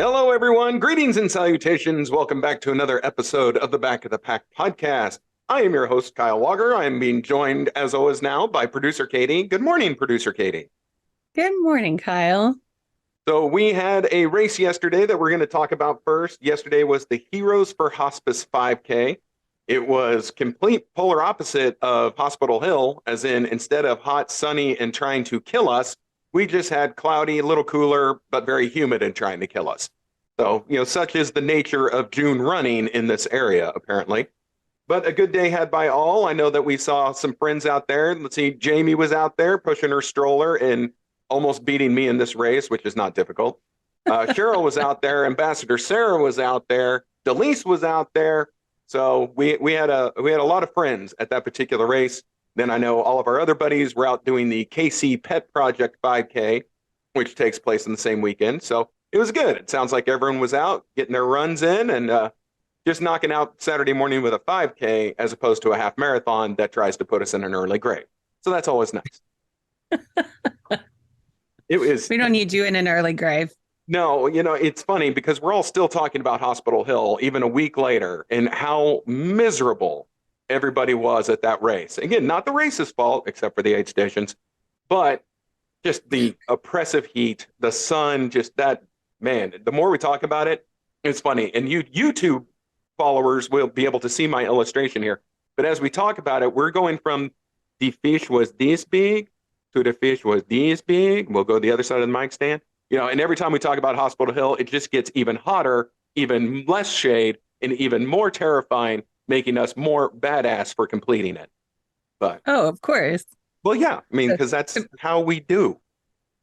Hello, everyone. Greetings and salutations. Welcome back to another episode of the Back of the Pack podcast. I am your host, Kyle Walker. I am being joined, as always, now by producer Katie. Good morning, producer Katie. Good morning, Kyle. So we had a race yesterday that we're going to talk about first. Yesterday was the Heroes for Hospice 5K. It was complete polar opposite of Hospital Hill, as in instead of hot, sunny, and trying to kill us, we just had cloudy, a little cooler, but very humid and trying to kill us. So, such is the nature of June running in this area, apparently. But a good day had by all. I know that we saw some friends out there. Let's see, Jamie was out there pushing her stroller and almost beating me in this race, which is not difficult. Cheryl was out there. Ambassador Sarah was out there. Delise was out there. So we had a lot of friends at that particular race. Then I know all of our other buddies were out doing the KC Pet Project 5K, which takes place in the same weekend. So it was good. It sounds like everyone was out getting their runs in and just knocking out Saturday morning with a 5K as opposed to a half marathon that tries to put us in an early grave. So that's always nice. It was. We don't need you in an early grave. No, it's funny because we're all still talking about Hospital Hill even a week later and how miserable everybody was at that race. Again, not the race's fault, except for the aid stations, but just the oppressive heat, the sun, just that, man, the more we talk about it, it's funny. And YouTube followers will be able to see my illustration here. But as we talk about it, we're going from the fish was this big to the fish was this big. We'll go the other side of the mic stand. And every time we talk about Hospital Hill, it just gets even hotter, even less shade, and even more terrifying, making us more badass for completing it. But of course. Well, yeah, I mean, because that's how we do.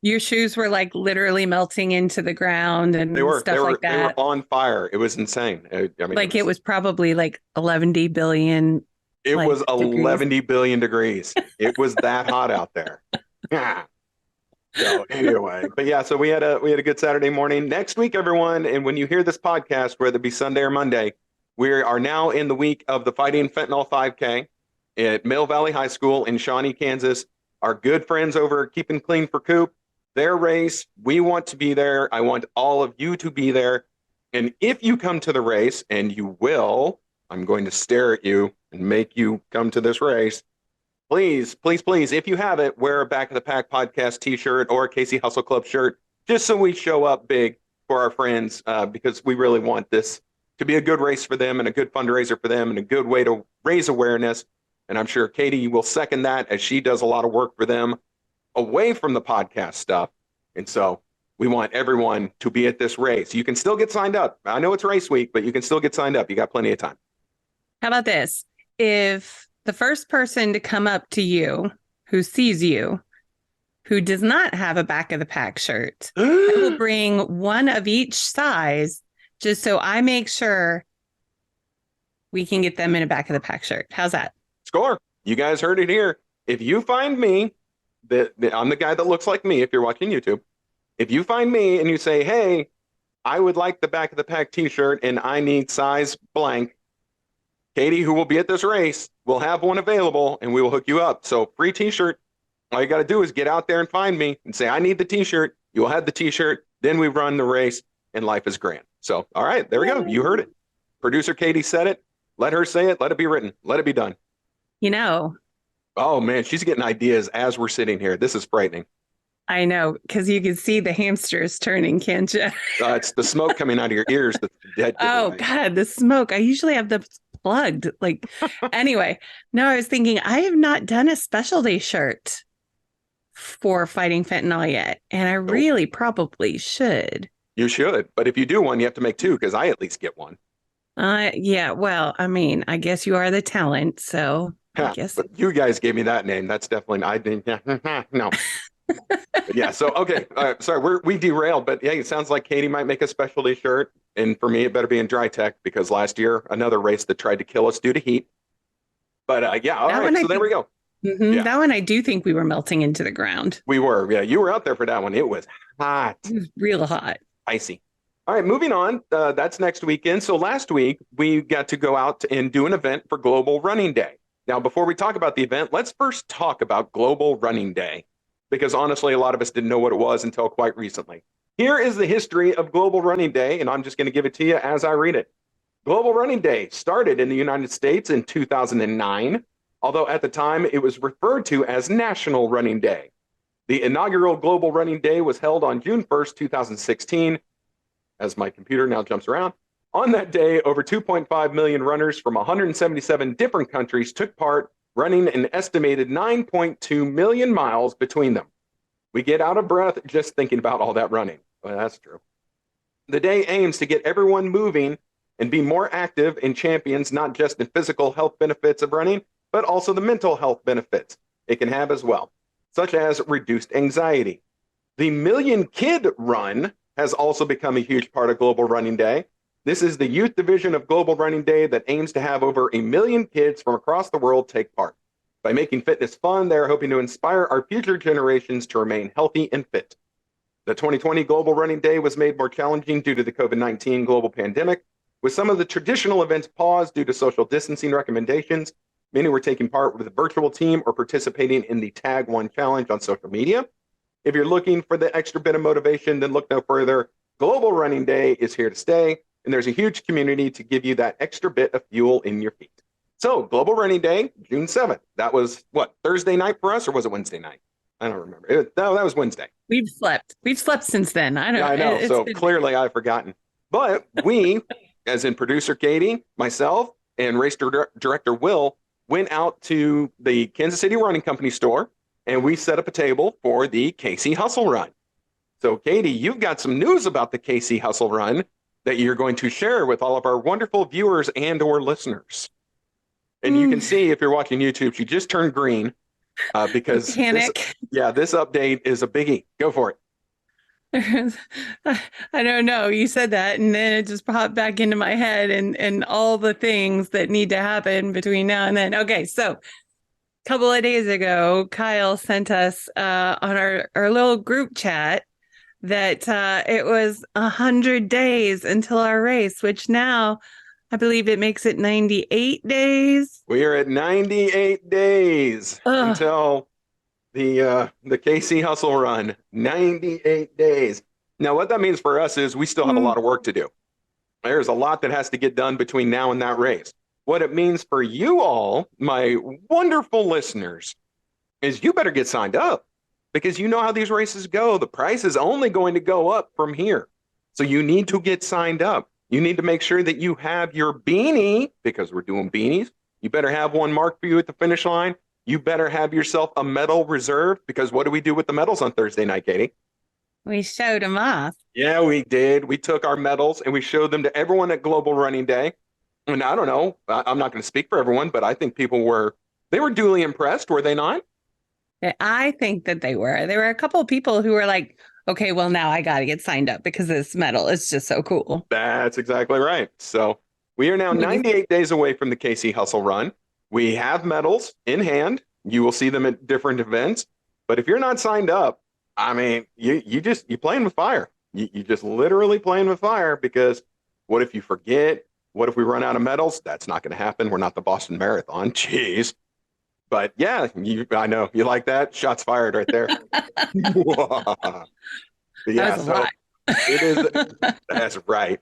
Your shoes were like literally melting into the ground and stuff like that. They were on fire. It was insane. It was probably like 11 billion. It was 11 billion degrees. It was that hot out there. Yeah. So anyway, but yeah, so we had a good Saturday morning. Next week, everyone, and when you hear this podcast, whether it be Sunday or Monday, we are now in the week of the Fighting Fentanyl 5K at Mill Valley High School in Shawnee, Kansas. Our good friends over at Keeping Clean for Coop, their race, we want to be there. I want all of you to be there. And if you come to the race, and you will, I'm going to stare at you and make you come to this race. Please, please, please, if you have it, wear a Back of the Pack podcast t-shirt or a Casey Hustle Club shirt, just so we show up big for our friends, because we really want this to be a good race for them and a good fundraiser for them and a good way to raise awareness. And I'm sure Katie will second that, as she does a lot of work for them away from the podcast stuff. And so we want everyone to be at this race. You can still get signed up. I know it's race week, but you can still get signed up. You got plenty of time. How about this? If the first person to come up to you who sees you, who does not have a Back of the Pack shirt, I will bring one of each size, just so I make sure we can get them in a Back of the Pack shirt. How's that? Score. You guys heard it here. If you find me, I'm the guy that looks like me if you're watching YouTube. If you find me and you say, hey, I would like the Back of the Pack t-shirt and I need size blank, Katie, who will be at this race, will have one available and we will hook you up. So free t-shirt. All you got to do is get out there and find me and say, I need the t-shirt. You will have the t-shirt. Then we run the race and life is grand. So, all right, there we go. You heard it. Producer Katie said it. Let her say it. Let it be written. Let it be done. Oh, man, she's getting ideas as we're sitting here. This is frightening. I know, because you can see the hamsters turning, can't you? It's the smoke coming out of your ears. That's the dead giveaway. God, the smoke. I usually have them plugged. Anyway, no, I was thinking I have not done a special day shirt for Fighting Fentanyl yet, and I really probably should. You should, but if you do one, you have to make two, because I at least get one. Yeah, well, I mean, I guess you are the talent, so I guess. But you guys gave me that name. That's definitely, I didn't, no. Yeah, so, okay, sorry, we derailed, but yeah, it sounds like Katie might make a specialty shirt, and for me, it better be in Dry Tech, because last year, another race that tried to kill us due to heat. But yeah, all right, so there we go. Mm-hmm, yeah. That one, I do think we were melting into the ground. We were, yeah, you were out there for that one. It was hot. It was real hot. Icy. All right, moving on. That's next weekend. So last week, we got to go out and do an event for Global Running Day. Now, before we talk about the event, let's first talk about Global Running Day, because honestly, a lot of us didn't know what it was until quite recently. Here is the history of Global Running Day, and I'm just going to give it to you as I read it. Global Running Day started in the United States in 2009, although at the time it was referred to as National Running Day. The inaugural Global Running Day was held on June 1st, 2016, as my computer now jumps around. On that day, over 2.5 million runners from 177 different countries took part, running an estimated 9.2 million miles between them. We get out of breath just thinking about all that running. Well, that's true. The day aims to get everyone moving and be more active and champions not just the physical health benefits of running, but also the mental health benefits it can have as well, such as reduced anxiety. The Million Kid Run has also become a huge part of Global Running Day. This is the youth division of Global Running Day that aims to have over 1 million kids from across the world take part. By making fitness fun, they are hoping to inspire our future generations to remain healthy and fit. The 2020 Global Running Day was made more challenging due to the COVID-19 global pandemic, with some of the traditional events paused due to social distancing recommendations. Many were taking part with a virtual team or participating in the Tag One Challenge on social media. If you're looking for the extra bit of motivation, then look no further. Global Running Day is here to stay, and there's a huge community to give you that extra bit of fuel in your feet. So, Global Running Day, June 7th. That was what, Thursday night for us, or was it Wednesday night? I don't remember. No, that was Wednesday. We've slept. We've slept since then. I don't. Yeah, I know. So been... clearly, I've forgotten. But we, as in producer Katie, myself, and race director Will, went out to the Kansas City Running Company store, and we set up a table for the KC Hustle Run. So, Katie, you've got some news about the KC Hustle Run that you're going to share with all of our wonderful viewers and or listeners. And you can see, if you're watching YouTube, she just turned green because panic. This update is a biggie. Go for it. I don't know. You said that, and then it just popped back into my head, and all the things that need to happen between now and then. Okay, so a couple of days ago, Kyle sent us on our little group chat that it was 100 days until our race, which now I believe it makes it 98 days. We are at 98 days until the KC Hustle Run. 98 days. Now, what that means for us is we still have a lot of work to do. There's a lot that has to get done between now and that race. What it means for you all, my wonderful listeners, is you better get signed up, because you know how these races go. The price is only going to go up from here. So you need to get signed up. You need to make sure that you have your beanie, because we're doing beanies. You better have one marked for you at the finish line. You better have yourself a medal reserved, because what do we do with the medals on Thursday night, Katie? We showed them off. Yeah, we did. We took our medals and we showed them to everyone at Global Running Day. And I don't know, I'm not going to speak for everyone, but I think people were duly impressed, were they not? I think that they were. There were a couple of people who were like, okay, well, now I got to get signed up because this medal is just so cool. That's exactly right. So we are now 98 days away from the KC Hustle Run. We have medals in hand. You will see them at different events. But if you're not signed up, I mean, you're playing with fire. You just literally playing with fire, because what if you forget? What if we run out of medals? That's not going to happen. We're not the Boston Marathon. Jeez. But yeah, I know you like that. Shots fired right there. Yeah, so lot. It is. That's right.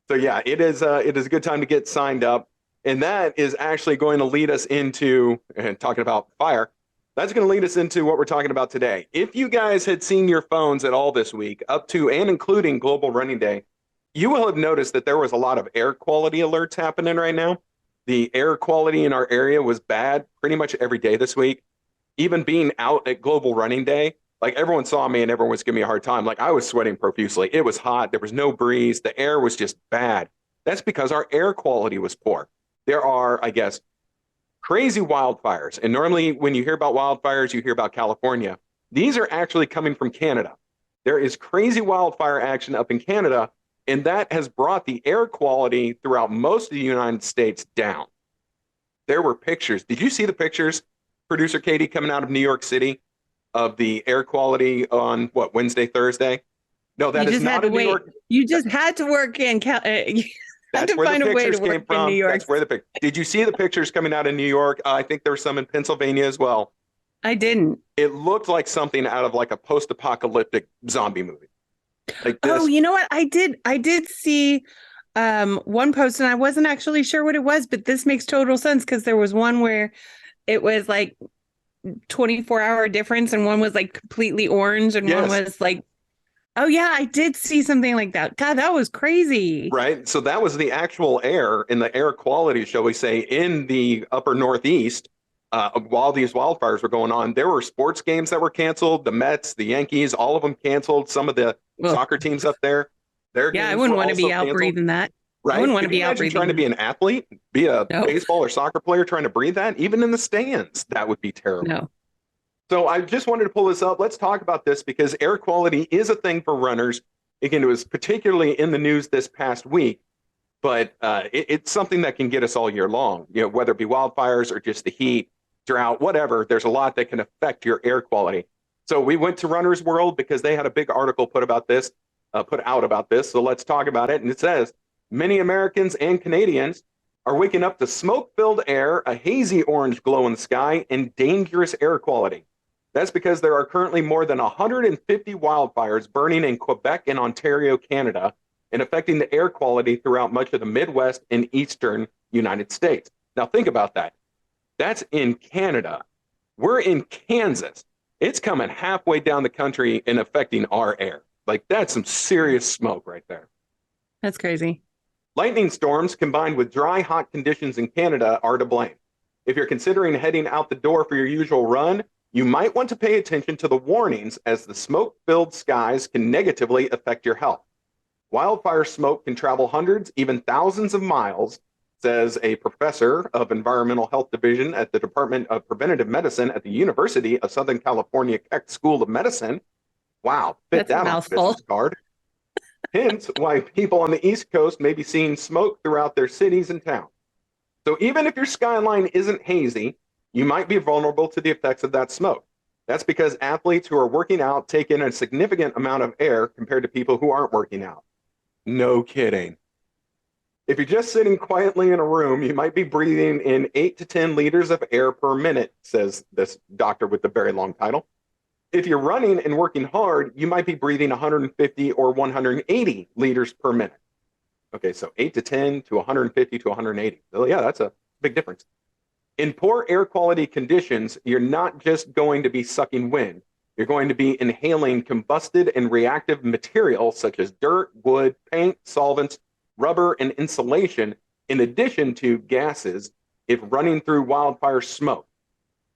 So yeah, it is a good time to get signed up, and that is actually going to lead us into, and talking about fire, that's going to lead us into what we're talking about today. If you guys had seen your phones at all this week, up to and including Global Running Day, you will have noticed that there was a lot of air quality alerts happening right now. The air quality in our area was bad pretty much every day this week. Even being out at Global Running Day, like, everyone saw me and everyone was giving me a hard time. Like, I was sweating profusely. It was hot. There was no breeze. The air was just bad. That's because our air quality was poor. There are, I guess, crazy wildfires. And normally when you hear about wildfires, you hear about California. These are actually coming from Canada. There is crazy wildfire action up in Canada, and that has brought the air quality throughout most of the United States down. There were pictures. Did you see the pictures, producer Katie, coming out of New York City of the air quality on Wednesday, Thursday? No, that is not in New York. You just had to work in That's where the pictures came from. That's where Did you see the pictures coming out of New York? I think there were some in Pennsylvania as well. I didn't. It looked like something out of like a post-apocalyptic zombie movie. Like Oh, this. you know what? I did see one post and I wasn't actually sure what it was, but this makes total sense because there was one where it was like 24-hour difference and one was like completely orange and one Yes. was like, oh yeah, I did see something like that. God, that was crazy. Right. So that was the actual air in the air quality, shall we say, in the upper Northeast. While these wildfires were going on, there were sports games that were canceled. The Mets, the Yankees, all of them canceled. Some of the Well, soccer teams up there, their yeah, I games wouldn't were want to also be out canceled. breathing that. I wouldn't Right? want to Could you be out imagine trying to breathing. be an athlete, be a No, baseball or soccer player trying to breathe that? Even in the stands, that would be terrible. no. So I just wanted to pull this up. Let's talk about this because air quality is a thing for runners. Again, it was particularly in the news this past week, but it's something that can get us all year long. You know, whether it be wildfires or just the heat, drought, whatever. There's a lot that can affect your air quality. So we went to Runner's World because they had a big article put out about this. So let's talk about it. And it says many Americans and Canadians are waking up to smoke-filled air, a hazy orange glow in the sky, and dangerous air quality. That's because there are currently more than 150 wildfires burning in Quebec and Ontario, Canada, and affecting the air quality throughout much of the Midwest and eastern United States. Now, think about that. That's in Canada. We're in Kansas. It's coming halfway down the country and affecting our air. Like, that's some serious smoke right there. That's crazy. Lightning storms combined with dry, hot conditions in Canada are to blame. If you're considering heading out the door for your usual run, you might want to pay attention to the warnings as the smoke-filled skies can negatively affect your health. Wildfire smoke can travel hundreds, even thousands of miles, says a professor of Environmental Health Division at the Department of Preventive Medicine at the University of Southern California Keck School of Medicine. Wow, fit That's a that on a mouthful. business card. Hence why people on the East Coast may be seeing smoke throughout their cities and towns. So even if your skyline isn't hazy, you might be vulnerable to the effects of that smoke. That's because athletes who are working out take in a significant amount of air compared to people who aren't working out. No kidding. If you're just sitting quietly in a room, you might be breathing in 8 to 10 liters of air per minute, says this doctor with the very long title. If you're running and working hard, you might be breathing 150 or 180 liters per minute. Okay, so 8 to 10 to 150 to 180. So yeah, that's a big difference. In poor air quality conditions, you're not just going to be sucking wind. You're going to be inhaling combusted and reactive materials such as dirt, wood, paint, solvents, rubber, and insulation, in addition to gases if running through wildfire smoke.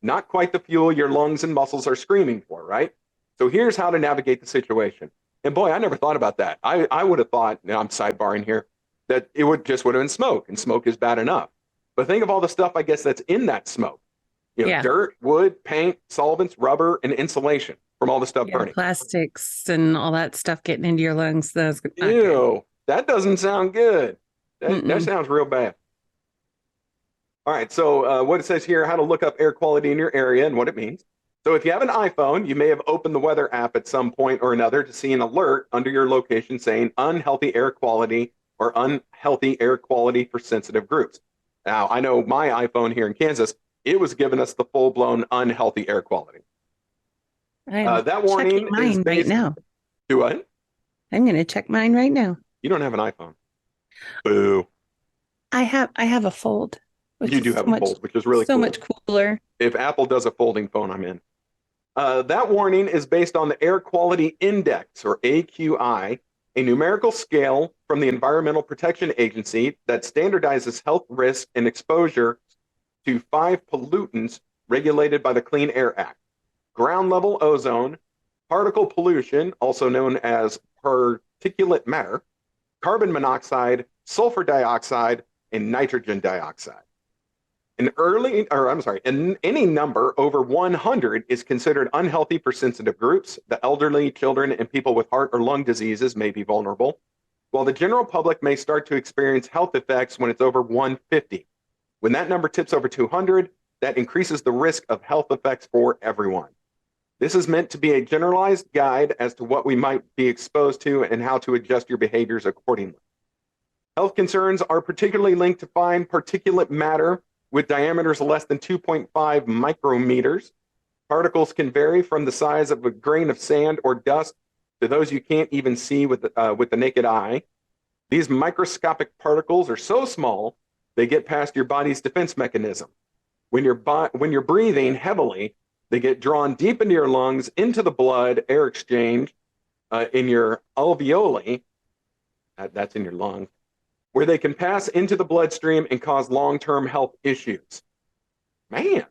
Not quite the fuel your lungs and muscles are screaming for, right? So here's how to navigate the situation. And boy, I never thought about that. I would have thought, now I'm sidebarring here, that it would have been smoke, and smoke is bad enough. But think of all the stuff, I guess, that's in that smoke. You know, Yeah. dirt, wood, paint, solvents, rubber, and insulation from all the stuff Yeah. burning. Plastics and all that stuff getting into your lungs. That's not good. Ew, that doesn't sound good. That Mm-mm. sounds real bad. All right, so what it says here, how to look up air quality in your area and what it means. So if you have an iPhone, you may have opened the weather app at some point or another to see an alert under your location saying unhealthy air quality or unhealthy air quality for sensitive groups. Now, I know my iPhone here in Kansas, it was giving us the full-blown unhealthy air quality. I'm That checking warning is mine right based. now. Do what? I'm going to check mine right now. You don't have an iPhone. Boo. I have a fold, which You is do have a Fold, which is really so cool. much cooler. If Apple does a folding phone, I'm in. That warning is based on the Air Quality Index, or AQI, a numerical scale from the Environmental Protection Agency that standardizes health risk and exposure to 5 pollutants regulated by the Clean Air Act: ground level ozone, particle pollution, also known as particulate matter, carbon monoxide, sulfur dioxide, and nitrogen dioxide. Any number over 100 is considered unhealthy for sensitive groups. The elderly, children, and people with heart or lung diseases may be vulnerable, while the general public may start to experience health effects when it's over 150. When that number tips over 200, that increases the risk of health effects for everyone. This is meant to be a generalized guide as to what we might be exposed to and how to adjust your behaviors accordingly. Health concerns are particularly linked to fine particulate matter with diameters less than 2.5 micrometers. Particles can vary from the size of a grain of sand or dust to those you can't even see with the naked eye. These microscopic particles are so small, they get past your body's defense mechanism. When you're breathing heavily, they get drawn deep into your lungs, into the blood, air exchange in your alveoli, that's in your lung, where they can pass into the bloodstream and cause long-term health issues. Man,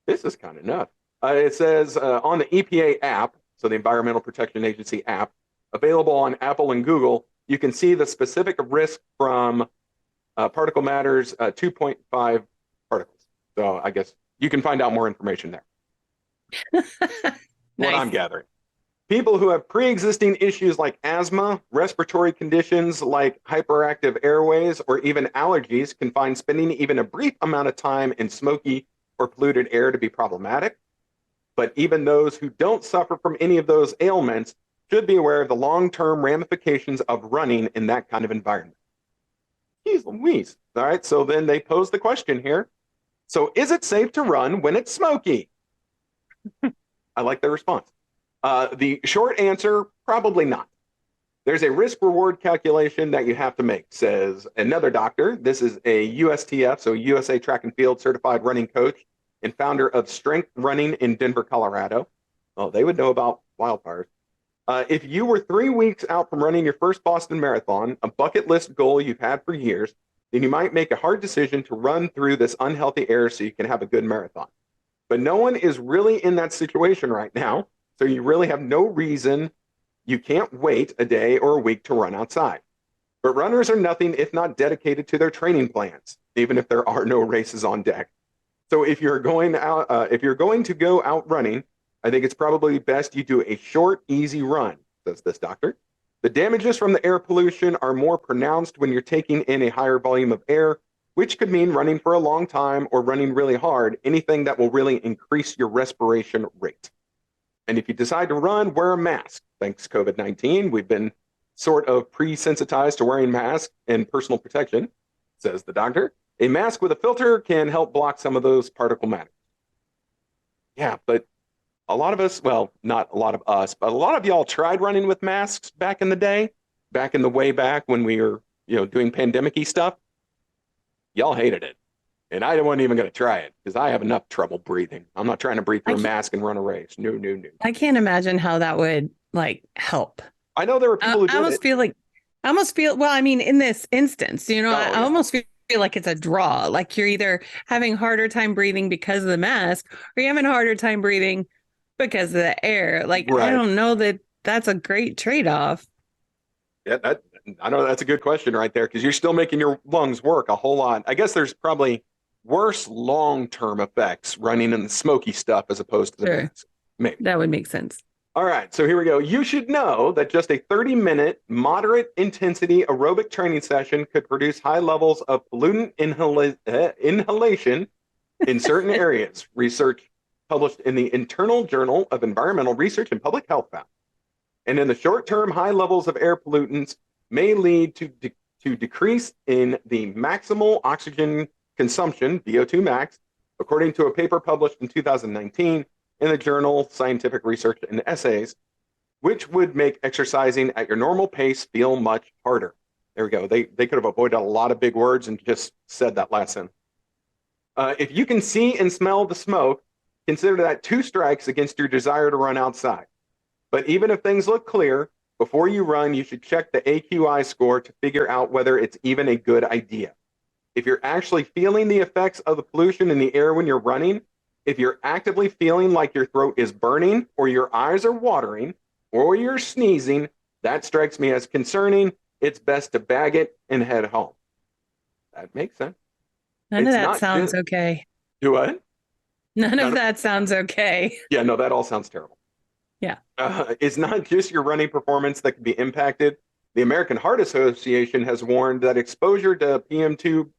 this is kind of nuts. It says on the EPA app, so the Environmental Protection Agency app, available on Apple and Google, you can see the specific risk from particle matters 2.5 particles. So I guess you can find out more information there. What I'm gathering. People who have pre-existing issues like asthma, respiratory conditions like hyperactive airways, or even allergies can find spending even a brief amount of time in smoky or polluted air to be problematic. But even those who don't suffer from any of those ailments should be aware of the long-term ramifications of running in that kind of environment. Jeez Louise. All right, so then they pose the question here. So is it safe to run when it's smoky? I like their response. The short answer, probably not. There's a risk-reward calculation that you have to make, says another doctor. This is a USTF, so USA Track and Field certified running coach and founder of Strength Running in Denver, Colorado. Oh, they would know about wildfires. If you were 3 weeks out from running your first Boston Marathon, a bucket list goal you've had for years, then you might make a hard decision to run through this unhealthy air so you can have a good marathon. But no one is really in that situation right now, so you really have no reason. You can't wait a day or a week to run outside. But runners are nothing if not dedicated to their training plans, even if there are no races on deck. So if you're going to go out running, I think it's probably best you do a short, easy run, says this doctor. The damages from the air pollution are more pronounced when you're taking in a higher volume of air, which could mean running for a long time or running really hard, anything that will really increase your respiration rate. And if you decide to run, wear a mask. Thanks COVID-19, we've been sort of pre-sensitized to wearing masks and personal protection, says the doctor. A mask with a filter can help block some of those particle matter. Yeah, but a lot of us, well, not a lot of us, but a lot of y'all tried running with masks back in the day, back in the way back when we were, doing pandemic-y stuff. Y'all hated it. And I wasn't even going to try it because I have enough trouble breathing. I'm not trying to breathe through a mask and run a race. No. I can't imagine how that would help. I know there were people who did it. I almost feel, well, I mean, in this instance, I almost feel like it's a draw. Like you're either having a harder time breathing because of the mask or you're having a harder time breathing because of the air. Like, right. I don't know that that's a great trade-off. Yeah, I know that's a good question right there because you're still making your lungs work a whole lot. I guess there's probably worse long-term effects running in the smoky stuff as opposed to the mask. Maybe. That would make sense. All right, so here we go. You should know that just a 30-minute moderate intensity aerobic training session could produce high levels of pollutant inhalation in certain areas. Research published in the Internal Journal of Environmental Research and Public Health found. And in the short term, high levels of air pollutants may lead to decrease in the maximal oxygen consumption, VO2 max, according to a paper published in 2019 in the journal Scientific Research and Essays, which would make exercising at your normal pace feel much harder. There we go. They could have avoided a lot of big words and just said that last sentence. If you can see and smell the smoke, consider that 2 strikes against your desire to run outside. But even if things look clear, before you run, you should check the AQI score to figure out whether it's even a good idea. If you're actually feeling the effects of the pollution in the air when you're running, if you're actively feeling like your throat is burning or your eyes are watering or you're sneezing, that strikes me as concerning. It's best to bag it and head home. That makes sense. None of that sounds okay. Do what? None of that sounds okay. Yeah, no, that all sounds terrible. Yeah. It's not just your running performance that can be impacted. The American Heart Association has warned that exposure to PM2,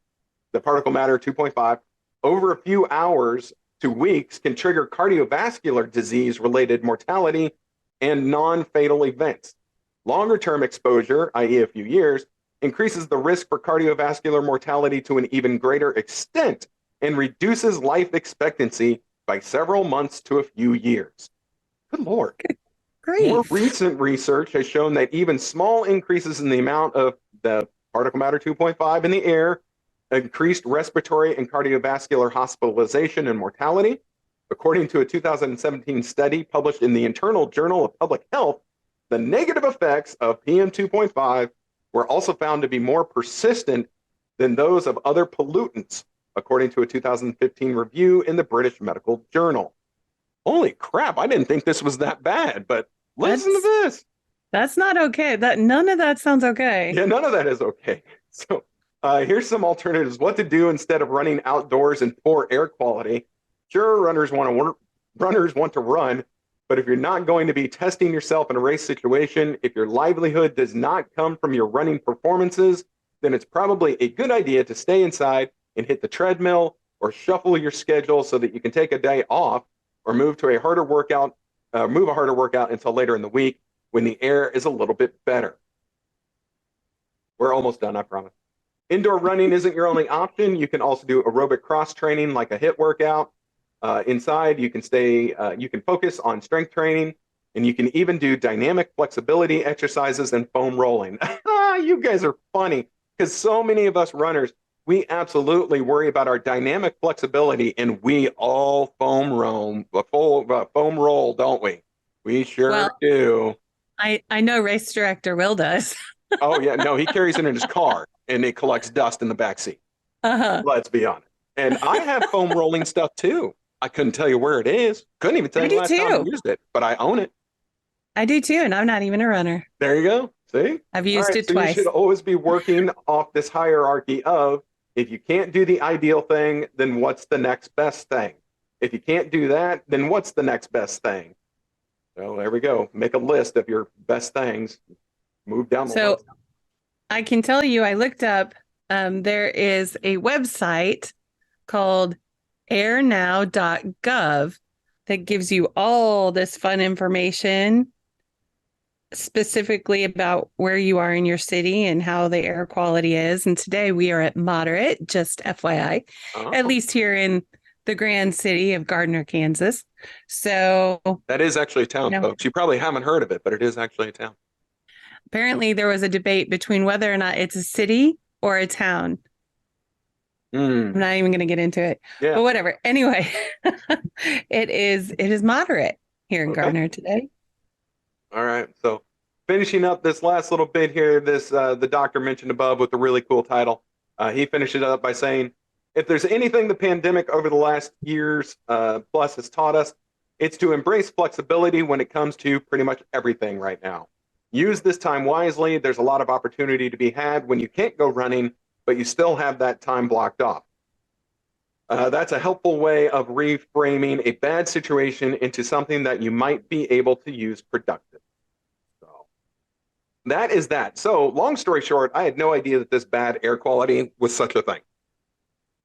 the particle matter 2.5, over a few hours to weeks can trigger cardiovascular disease-related mortality and non-fatal events. Longer-term exposure, i.e. a few years, increases the risk for cardiovascular mortality to an even greater extent and reduces life expectancy by several months to a few years. Good Lord. More grief. recent research has shown that even small increases in the amount of the particle matter 2.5 in the air increased respiratory and cardiovascular hospitalization and mortality. According to a 2017 study published in the Internal Journal of Public Health, the negative effects of PM 2.5 were also found to be more persistent than those of other pollutants, according to a 2015 review in the British Medical Journal. Holy crap, I didn't think this was that bad, but listen to this. That's not okay. None of that sounds okay. Yeah, none of that is okay. So here's some alternatives. What to do instead of running outdoors in poor air quality. Sure, runners want to run, but if you're not going to be testing yourself in a race situation, if your livelihood does not come from your running performances, then it's probably a good idea to stay inside and hit the treadmill or shuffle your schedule so that you can take a day off or move a harder workout until later in the week when the air is a little bit better. We're almost done, I promise. Indoor running isn't your only option. You can also do aerobic cross training like a HIIT workout. Inside, you can focus on strength training, and you can even do dynamic flexibility exercises and foam rolling. You guys are funny because so many of us runners, we absolutely worry about our dynamic flexibility, and we all foam roll, don't we? We sure do. I know race director Will does. Oh yeah, no, he carries it in his car, and it collects dust in the back seat. Let's be honest. And I have foam rolling stuff too. I couldn't tell you where it is. Couldn't even tell you last time I used it, but I own it. I do too, and I'm not even a runner. There you go. See? I've used it so twice. You should always be working off this hierarchy of, if you can't do the ideal thing, then what's the next best thing? If you can't do that, then what's the next best thing? So there we go. Make a list of your best things. Move down the list. I can tell you, I looked up, there is a website called airnow.gov that gives you all this fun information specifically about where you are in your city and how the air quality is. And today we are at moderate, just FYI, at least here in the grand city of Gardner, Kansas. So that is actually a town, folks. You probably haven't heard of it, but it is actually a town. Apparently there was a debate between whether or not it's a city or a town. I'm not even going to get into it, but whatever. Anyway, it is moderate here in Gardner today. All right. So finishing up this last little bit here, the doctor mentioned above with the really cool title. He finished it up by saying, if there's anything the pandemic over the last years plus has taught us, it's to embrace flexibility when it comes to pretty much everything right now. Use this time wisely. There's a lot of opportunity to be had when you can't go running, but you still have that time blocked off. That's a helpful way of reframing a bad situation into something that you might be able to use productive. So that is that. So long story short, I had no idea that this bad air quality was such a thing.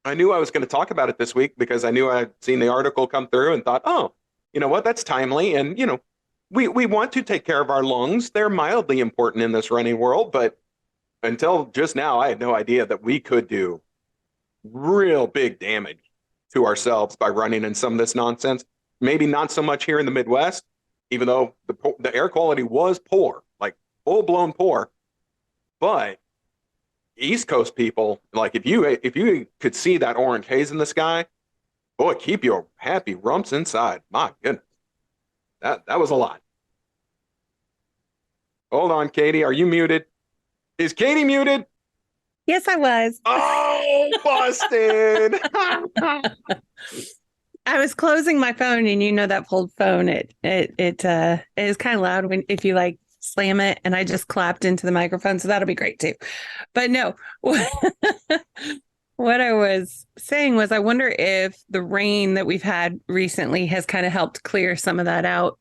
I knew I was going to talk about it this week because I knew I had seen the article come through and thought, oh, you know what, that's timely. And, you know, we want to take care of our lungs. They're mildly important in this running world, but until just now, I had no idea that we could do real big damage to ourselves by running in some of this nonsense. Maybe not so much here in the Midwest, even though the air quality was poor, like full-blown poor. But East Coast people, like if you could see that orange haze in the sky, boy, keep your happy rumps inside. My goodness, that was a lot. Hold on, Katie, are you muted? Is Katie muted? Yes, I was. Oh, busted. I was closing my phone, and you know that fold phone, it is kind of loud if you like slam it, and I just clapped into the microphone, so that'll be great too. But no, what I was saying was I wonder if the rain that we've had recently has kind of helped clear some of that out.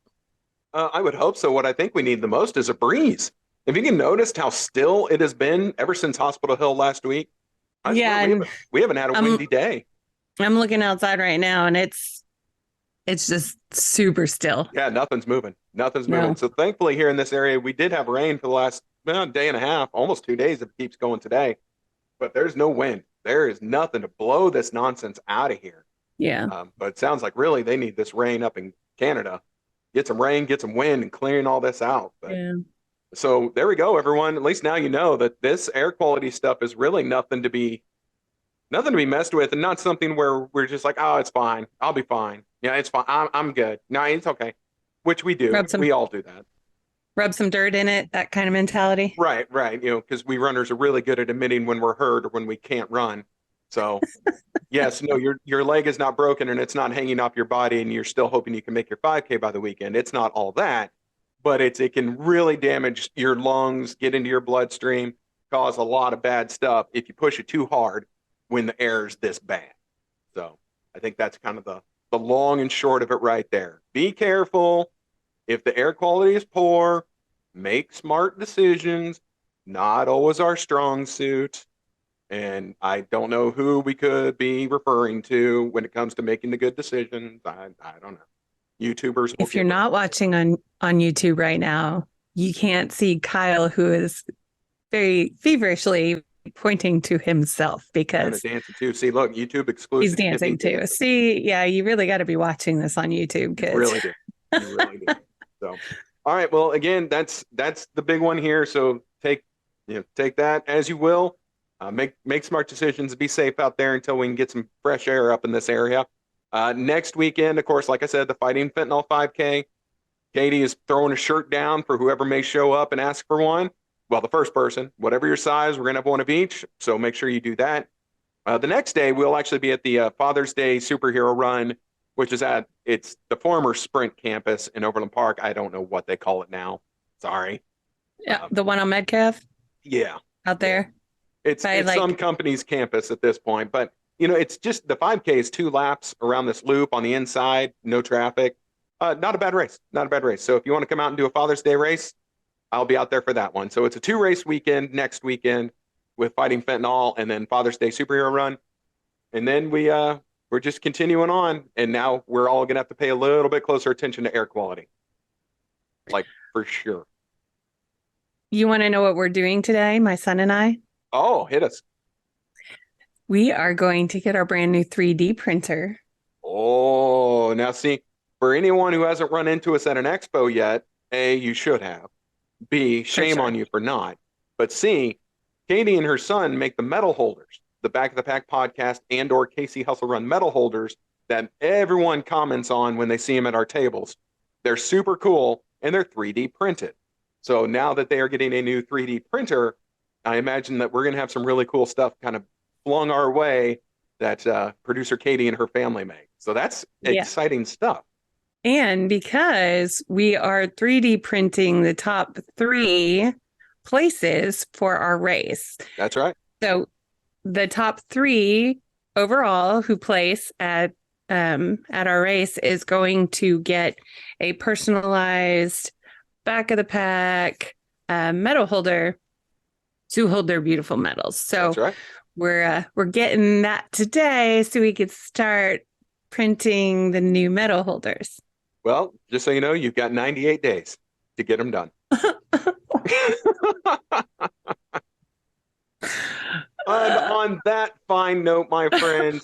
I would hope so. What I think we need the most is a breeze. If you can notice how still it has been ever since Hospital Hill last week. We haven't had a windy day. I'm looking outside right now, and it's just super still. Yeah, nothing's moving. Nothing's moving. So thankfully here in this area, we did have rain for the last day and a half, almost 2 days if it keeps going today. But there's no wind. There is nothing to blow this nonsense out of here. Yeah. But it sounds like really they need this rain up in Canada. get some rain, get some wind, and clearing all this out. But Yeah. so there we go, everyone. At least now you know that this air quality stuff is really nothing to be messed with, and not something where we're just like, oh, it's fine. I'll be fine. Yeah, it's fine. I'm good. No, it's okay. Which we do. We all do that. Rub some dirt in it, that kind of mentality. Right. Because we runners are really good at admitting when we're hurt or when we can't run. So yes, no, your leg is not broken and it's not hanging off your body, and you're still hoping you can make your 5K by the weekend. It's not all that, but it can really damage your lungs, get into your bloodstream, cause a lot of bad stuff if you push it too hard when the air is this bad. So I think that's kind of the long and short of it right there. Be careful. If the air quality is poor, make smart decisions. Not always our strong suit. And I don't know who we could be referring to when it comes to making the good decisions. I don't know. YouTubers. If you're not watching on YouTube right now, you can't see Kyle, who is very feverishly pointing to himself because dancing too. See, look, YouTube exclusive. He's dancing too. See, yeah, you really got to be watching this on YouTube, kids. You really do. You really do. So, all right. Well, again, that's the big one here. So take that as you will. Make smart decisions. Be safe out there until we can get some fresh air up in this area. Next weekend, of course, like I said, the Fighting Fentanyl 5K. Katie is throwing a shirt down for whoever may show up and ask for one. Well, the first person, whatever your size, we're going to have one of each. So make sure you do that. The next day, we'll actually be at the Father's Day Superhero Run, which is it's the former Sprint campus in Overland Park. I don't know what they call it now. Sorry. Yeah, the one on Metcalf? Yeah. Out there? It's some company's campus at this point, but it's just the 5K is 2 laps around this loop on the inside, no traffic. Not a bad race. So if you want to come out and do a Father's Day race, I'll be out there for that one. So it's a 2-race weekend next weekend with Fighting Fentanyl and then Father's Day Superhero Run. And then we're just continuing on. And now we're all going to have to pay a little bit closer attention to air quality. Like, for sure. You want to know what we're doing today, my son and I? Oh, hit us. We are going to get our brand new 3D printer. Oh, now see, for anyone who hasn't run into us at an expo yet, A, you should have. B, shame on you for not. But C, Katie and her son make the medal holders, the Back of the Pack podcast and or KC Hustle Run medal holders that everyone comments on when they see them at our tables. They're super cool and they're 3D printed. So now that they are getting a new 3D printer, I imagine that we're going to have some really cool stuff kind of flung our way that producer Katie and her family make. So that's exciting stuff. And because we are 3D printing the top 3 places for our race. That's right. So the top 3 overall who place at our race is going to get a personalized Back of the Pack medal holder to hold their beautiful medals. So that's right. We're getting that today so we could start printing the new medal holders. Well, just so you know, you've got 98 days to get them done. On that fine note, my friend,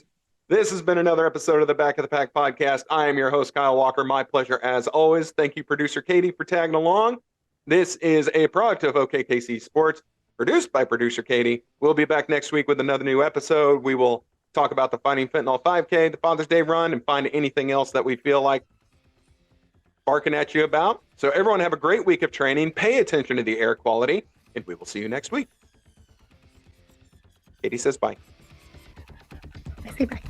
this has been another episode of the Back of the Pack podcast. I am your host, Kyle Walker. My pleasure as always. Thank you, producer Katie, for tagging along. This is a product of OKKC Sports, produced by producer Katie. We'll be back next week with another new episode. We will talk about the Fighting Fentanyl 5K, the Father's Day run, and find anything else that we feel like barking at you about. So everyone have a great week of training. Pay attention to the air quality, and we will see you next week. Katie says bye. I say bye.